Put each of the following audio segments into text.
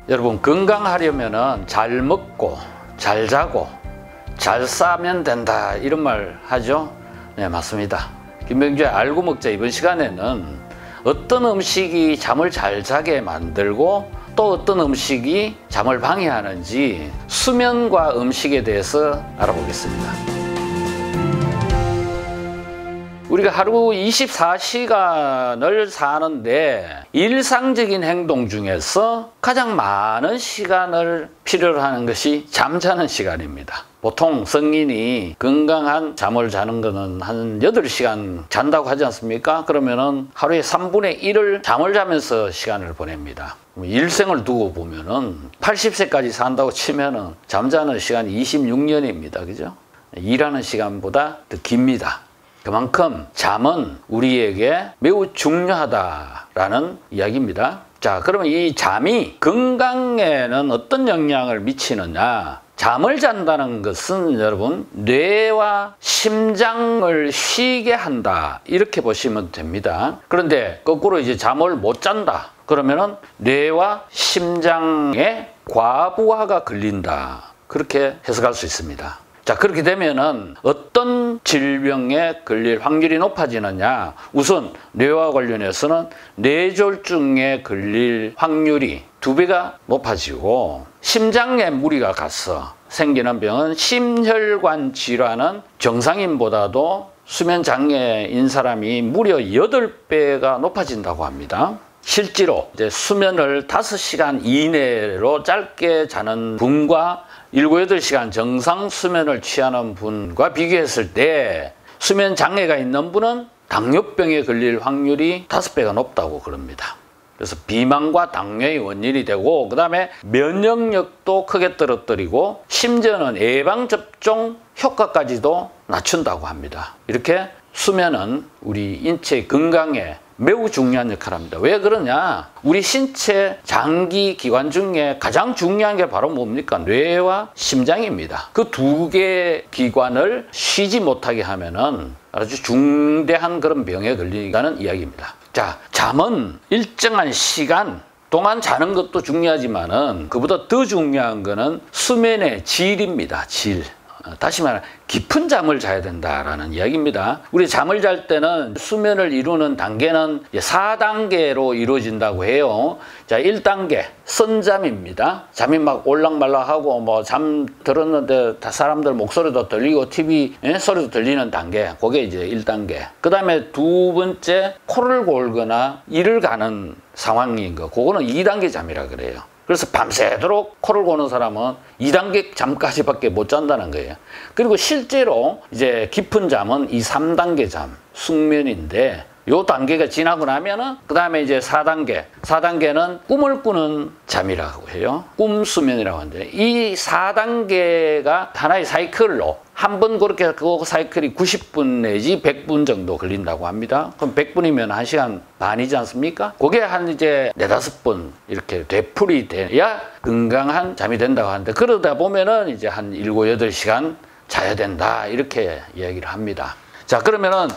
여러분, 건강하려면은 잘 먹고 잘 자고 잘 싸면 된다, 이런 말 하죠? 네, 맞습니다. 김병주의 알고 먹자 이번 시간에는 어떤 음식이 잠을 잘 자게 만들고 또 어떤 음식이 잠을 방해하는지 수면과 음식에 대해서 알아보겠습니다. 우리가 하루 24시간을 사는데 일상적인 행동 중에서 가장 많은 시간을 필요로 하는 것이 잠자는 시간입니다. 보통 성인이 건강한 잠을 자는 것은 한 8시간 잔다고 하지 않습니까? 그러면은 하루에 3분의 1을 잠을 자면서 시간을 보냅니다. 일생을 두고 보면은 80세까지 산다고 치면은 잠자는 시간이 26년입니다. 그죠? 일하는 시간보다 더 깁니다. 그만큼 잠은 우리에게 매우 중요하다라는 이야기입니다. 자, 그러면 이 잠이 건강에는 어떤 영향을 미치느냐? 잠을 잔다는 것은 여러분, 뇌와 심장을 쉬게 한다, 이렇게 보시면 됩니다. 그런데 거꾸로 이제 잠을 못 잔다 그러면은 뇌와 심장에 과부하가 걸린다, 그렇게 해석할 수 있습니다. 자, 그렇게 되면은 어떤 질병에 걸릴 확률이 높아지느냐? 우선 뇌와 관련해서는 뇌졸중에 걸릴 확률이 2배가 높아지고, 심장에 무리가 가서 생기는 병은 심혈관 질환은 정상인보다도 수면 장애인 사람이 무려 8배가 높아진다고 합니다. 실제로 이제 수면을 5시간 이내로 짧게 자는 분과 7, 8시간 정상 수면을 취하는 분과 비교했을 때 수면 장애가 있는 분은 당뇨병에 걸릴 확률이 5배가 높다고 그럽니다. 그래서 비만과 당뇨의 원인이 되고, 그 다음에 면역력도 크게 떨어뜨리고, 심지어는 예방접종 효과까지도 낮춘다고 합니다. 이렇게 수면은 우리 인체 건강에 매우 중요한 역할을 합니다. 왜 그러냐? 우리 신체 장기 기관 중에 가장 중요한 게 바로 뭡니까? 뇌와 심장입니다. 그 2개 기관을 쉬지 못하게 하면은 아주 중대한 그런 병에 걸린다는 이야기입니다. 자, 잠은 일정한 시간 동안 자는 것도 중요하지만은 그보다 더 중요한 거는 수면의 질입니다. 질. 다시 말하면 깊은 잠을 자야 된다라는 이야기입니다. 우리 잠을 잘 때는 수면을 이루는 단계는 4단계로 이루어진다고 해요. 자, 1단계 선잠입니다. 잠이 막 올락말락하고 뭐 잠 들었는데 사람들 목소리도 들리고 TV 소리도 들리는 단계, 그게 이제 1단계. 그 다음에 2번째 코를 골거나 이를 가는 상황인 거, 그거는 2단계 잠이라 그래요. 그래서 밤새도록 코를 고는 사람은 2단계 잠까지밖에 못 잔다는 거예요. 그리고 실제로 이제 깊은 잠은 이 3단계 잠, 숙면인데, 요 단계가 지나고 나면은 그 다음에 이제 4단계는 꿈을 꾸는 잠이라고 해요. 꿈수면이라고 하는데, 이 4단계가 하나의 사이클로 한 번 그렇게 그 사이클이 90분 내지 100분 정도 걸린다고 합니다. 그럼 100분이면 1시간 반이지 않습니까? 그게 한 이제 4-5번 이렇게 되풀이 돼야 건강한 잠이 된다고 하는데, 그러다 보면은 이제 한 7, 8시간 자야 된다, 이렇게 이야기를 합니다. 자, 그러면은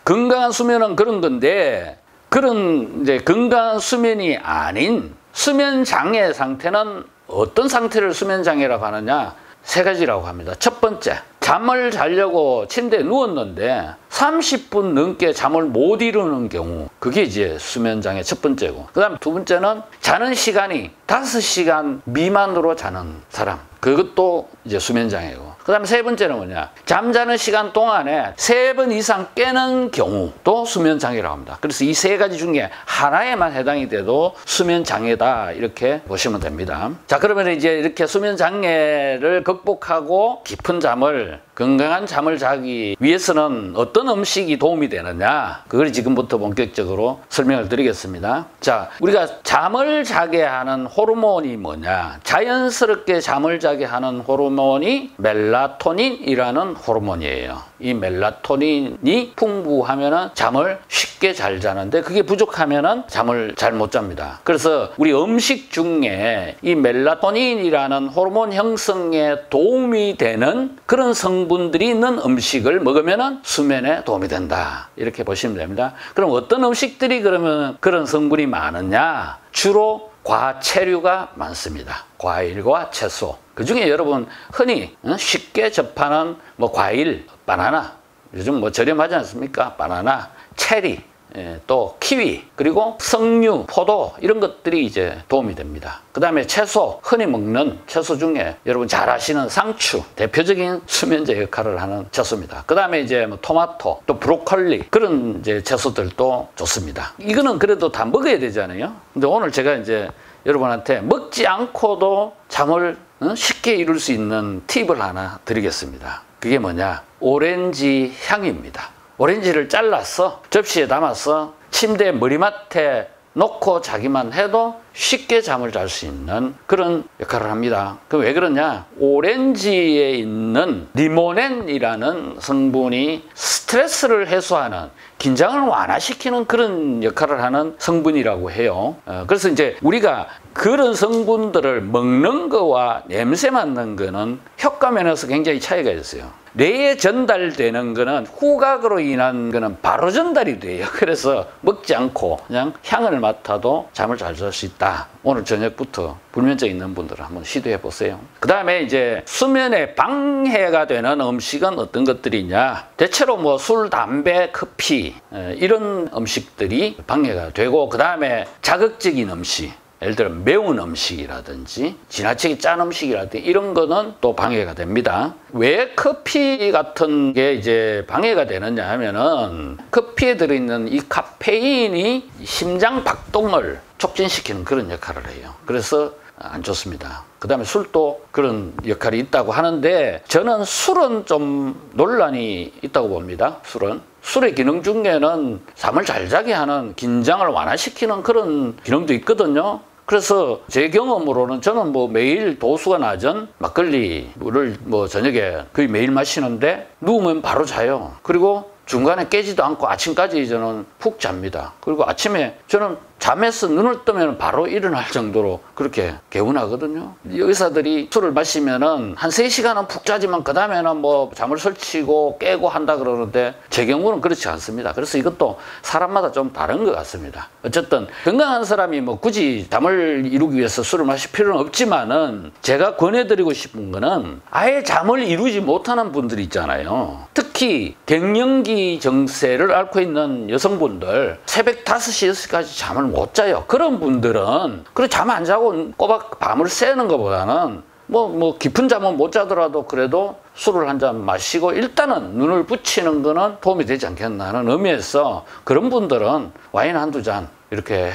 건강한 수면은 그런 건데, 그런 이제 건강한 수면이 아닌 수면 장애 상태는 어떤 상태를 수면 장애라고 하느냐? 3가지라고 합니다. 첫 번째, 잠을 자려고 침대에 누웠는데 30분 넘게 잠을 못 이루는 경우, 그게 이제 수면장애 첫 번째고, 그 다음 2번째는 자는 시간이 5시간 미만으로 자는 사람, 그것도 이제 수면장애고, 그 다음에 3번째는 뭐냐? 잠자는 시간 동안에 3번 이상 깨는 경우도 수면장애라고 합니다. 그래서 이 3가지 중에 하나에만 해당이 돼도 수면장애다, 이렇게 보시면 됩니다. 자, 그러면 이제 이렇게 수면장애를 극복하고 깊은 잠을, 건강한 잠을 자기 위해서는 어떤 음식이 도움이 되느냐, 그걸 지금부터 본격적으로 설명을 드리겠습니다. 자, 우리가 잠을 자게 하는 호르몬이 뭐냐? 자연스럽게 잠을 자게 하는 호르몬이 멜라토닌 멜라토닌이라는 호르몬이에요. 이 멜라토닌이 풍부하면은 잠을 쉽게 잘 자는데 그게 부족하면은 잠을 잘 못 잡니다. 그래서 우리 음식 중에 이 멜라토닌이라는 호르몬 형성에 도움이 되는 그런 성분들이 있는 음식을 먹으면은 수면에 도움이 된다. 이렇게 보시면 됩니다. 그럼 어떤 음식들이 그러면 그런 성분이 많으냐? 주로 과채류가 많습니다. 과일과 채소. 그 중에 여러분 흔히 쉽게 접하는 뭐 과일, 바나나, 요즘 뭐 저렴하지 않습니까? 바나나, 체리, 또 키위, 그리고 석류, 포도 이런 것들이 이제 도움이 됩니다. 그 다음에 채소, 흔히 먹는 채소 중에 여러분 잘 아시는 상추, 대표적인 수면제 역할을 하는 채소입니다. 그 다음에 이제 뭐 토마토, 또 브로콜리 그런 이제 채소들도 좋습니다. 이거는 그래도 다 먹어야 되잖아요. 근데 오늘 제가 이제 여러분한테 먹지 않고도 잠을 쉽게 이룰 수 있는 팁을 하나 드리겠습니다. 그게 뭐냐? 오렌지 향입니다. 오렌지를 잘라서 접시에 담아서 침대 머리맡에 놓고 자기만 해도 쉽게 잠을 잘 수 있는 그런 역할을 합니다. 그럼 왜 그러냐? 오렌지에 있는 리모넨이라는 성분이 스트레스를 해소하는, 긴장을 완화시키는 그런 역할을 하는 성분이라고 해요. 그래서 이제 우리가 그런 성분들을 먹는 거와 냄새 맡는 거는 효과 면에서 굉장히 차이가 있어요. 뇌에 전달되는 거는 후각으로 인한 거는 바로 전달이 돼요. 그래서 먹지 않고 그냥 향을 맡아도 잠을 잘 잘 수 있다. 오늘 저녁부터 불면증 있는 분들은 한번 시도해 보세요. 그 다음에 이제 수면에 방해가 되는 음식은 어떤 것들이냐? 대체로 뭐 술, 담배, 커피 이런 음식들이 방해가 되고, 그 다음에 자극적인 음식, 예를 들어 매운 음식이라든지 지나치게 짠 음식이라든지 이런 거는 또 방해가 됩니다. 왜 커피 같은 게 이제 방해가 되느냐 하면은 커피에 들어있는 이 카페인이 심장 박동을 촉진시키는 그런 역할을 해요. 그래서 안 좋습니다. 그 다음에 술도 그런 역할이 있다고 하는데 저는 술은 좀 논란이 있다고 봅니다. 술의 기능 중에는 잠을 잘 자게 하는, 긴장을 완화시키는 그런 기능도 있거든요. 그래서 제 경험으로는 저는 뭐 매일 도수가 낮은 막걸리를 뭐 저녁에 거의 매일 마시는데 누우면 바로 자요. 그리고 중간에 깨지도 않고 아침까지 저는 푹 잡니다. 그리고 아침에 저는 잠에서 눈을 뜨면 바로 일어날 정도로 그렇게 개운하거든요. 의사들이 술을 마시면은 한 3시간은 푹 자지만 그 다음에는 뭐 잠을 설치고 깨고 한다 그러는데 제 경우는 그렇지 않습니다. 그래서 이것도 사람마다 좀 다른 것 같습니다. 어쨌든 건강한 사람이 뭐 굳이 잠을 이루기 위해서 술을 마실 필요는 없지만은 제가 권해드리고 싶은 거는 아예 잠을 이루지 못하는 분들이 있잖아요. 특히 갱년기 증세를 앓고 있는 여성분들 새벽 5시, 6시까지 잠을 못 자요. 그런 분들은 그래 잠 안 자고 꼬박 밤을 새는 것보다는 뭐 깊은 잠은 못 자더라도 그래도 술을 한 잔 마시고 일단은 눈을 붙이는 거는 도움이 되지 않겠나 하는 의미에서 그런 분들은 와인 한두 잔 이렇게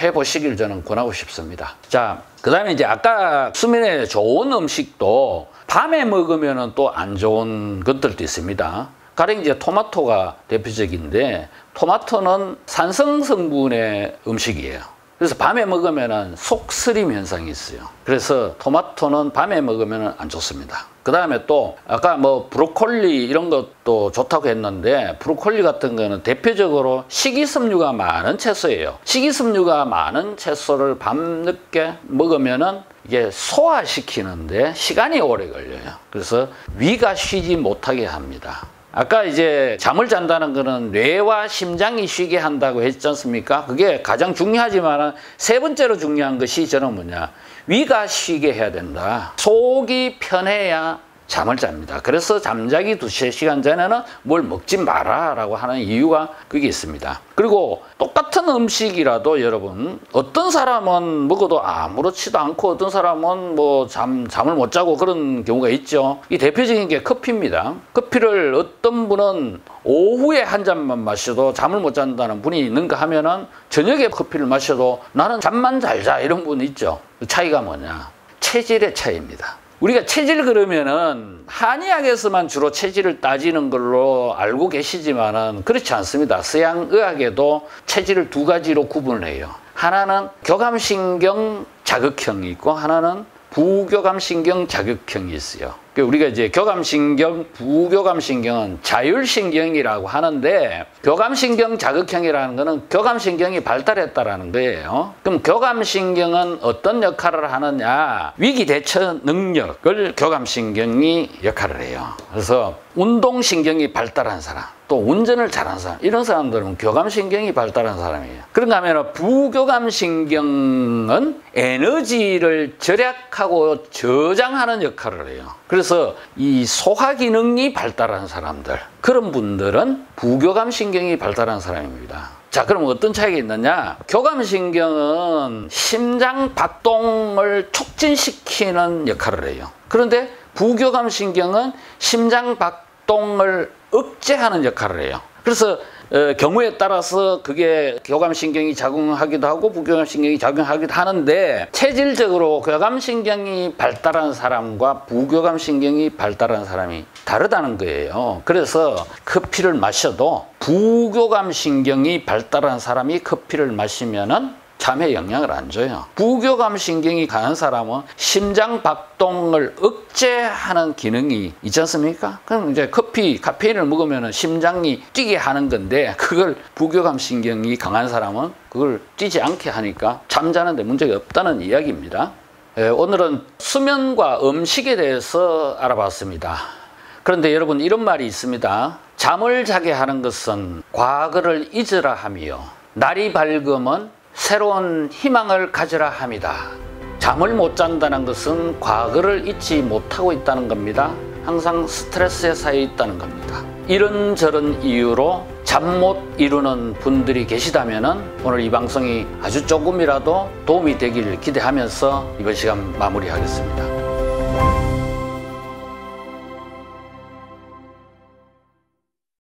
해보시길 저는 권하고 싶습니다. 자, 그 다음에 이제 아까 수면에 좋은 음식도 밤에 먹으면 또 안 좋은 것들도 있습니다. 가령 이제 토마토가 대표적인데 토마토는 산성 성분의 음식이에요. 그래서 밤에 먹으면 속쓰림 현상이 있어요. 그래서 토마토는 밤에 먹으면 안 좋습니다. 그 다음에 또 아까 뭐 브로콜리 이런 것도 좋다고 했는데 브로콜리 같은 거는 대표적으로 식이섬유가 많은 채소예요. 식이섬유가 많은 채소를 밤늦게 먹으면은 이게 소화시키는데 시간이 오래 걸려요. 그래서 위가 쉬지 못하게 합니다. 아까 이제 잠을 잔다는 거는 뇌와 심장이 쉬게 한다고 했지 않습니까? 그게 가장 중요하지만 세 번째로 중요한 것이 저는 뭐냐? 위가 쉬게 해야 된다. 속이 편해야 잠을 잡니다. 그래서 잠자기 2시간 전에는 뭘 먹지 마라 라고 하는 이유가 그게 있습니다. 그리고 똑같은 음식이라도 여러분 어떤 사람은 먹어도 아무렇지도 않고 어떤 사람은 뭐 잠을 못 자고 그런 경우가 있죠. 이 대표적인 게 커피입니다. 커피를 어떤 분은 오후에 한 잔만 마셔도 잠을 못 잔다는 분이 있는가 하면은 저녁에 커피를 마셔도 나는 잠만 잘 자 이런 분이 있죠. 그 차이가 뭐냐? 체질의 차이입니다. 우리가 체질 그러면은 한의학에서만 주로 체질을 따지는 걸로 알고 계시지만은 그렇지 않습니다. 서양 의학에도 체질을 2가지로 구분을 해요. 하나는 교감신경 자극형이 있고 하나는 부교감신경 자극형이 있어요. 우리가 이제 교감신경, 부교감신경은 자율신경이라고 하는데 교감신경 자극형이라는 것은 교감신경이 발달했다라는 거예요. 그럼 교감신경은 어떤 역할을 하느냐? 위기대처 능력을 교감신경이 역할을 해요. 그래서 운동신경이 발달한 사람, 또 운전을 잘하는 사람, 이런 사람들은 교감신경이 발달한 사람이에요. 그런가 하면 부교감신경은 에너지를 절약하고 저장하는 역할을 해요. 그래서 이 소화기능이 발달한 사람들, 그런 분들은 부교감신경이 발달한 사람입니다. 자, 그럼 어떤 차이가 있느냐? 교감신경은 심장 박동을 촉진시키는 역할을 해요. 그런데 부교감신경은 심장 박동을 억제하는 역할을 해요. 그래서 경우에 따라서 그게 교감신경이 작용하기도 하고 부교감신경이 작용하기도 하는데 체질적으로 교감신경이 발달한 사람과 부교감신경이 발달한 사람이 다르다는 거예요. 그래서 커피를 마셔도 부교감신경이 발달한 사람이 커피를 마시면은 잠에 영향을 안 줘요. 부교감신경이 강한 사람은 심장 박동을 억제하는 기능이 있지 않습니까? 그럼 이제 카페인을 먹으면 심장이 뛰게 하는 건데 그걸 부교감신경이 강한 사람은 그걸 뛰지 않게 하니까 잠자는데 문제가 없다는 이야기입니다. 오늘은 수면과 음식에 대해서 알아봤습니다. 그런데 여러분, 이런 말이 있습니다. 잠을 자게 하는 것은 과거를 잊으라 하며 날이 밝으면 새로운 희망을 가지라 합니다. 잠을 못 잔다는 것은 과거를 잊지 못하고 있다는 겁니다. 항상 스트레스에 쌓여 있다는 겁니다. 이런저런 이유로 잠 못 이루는 분들이 계시다면 오늘 이 방송이 아주 조금이라도 도움이 되길 기대하면서 이번 시간 마무리하겠습니다.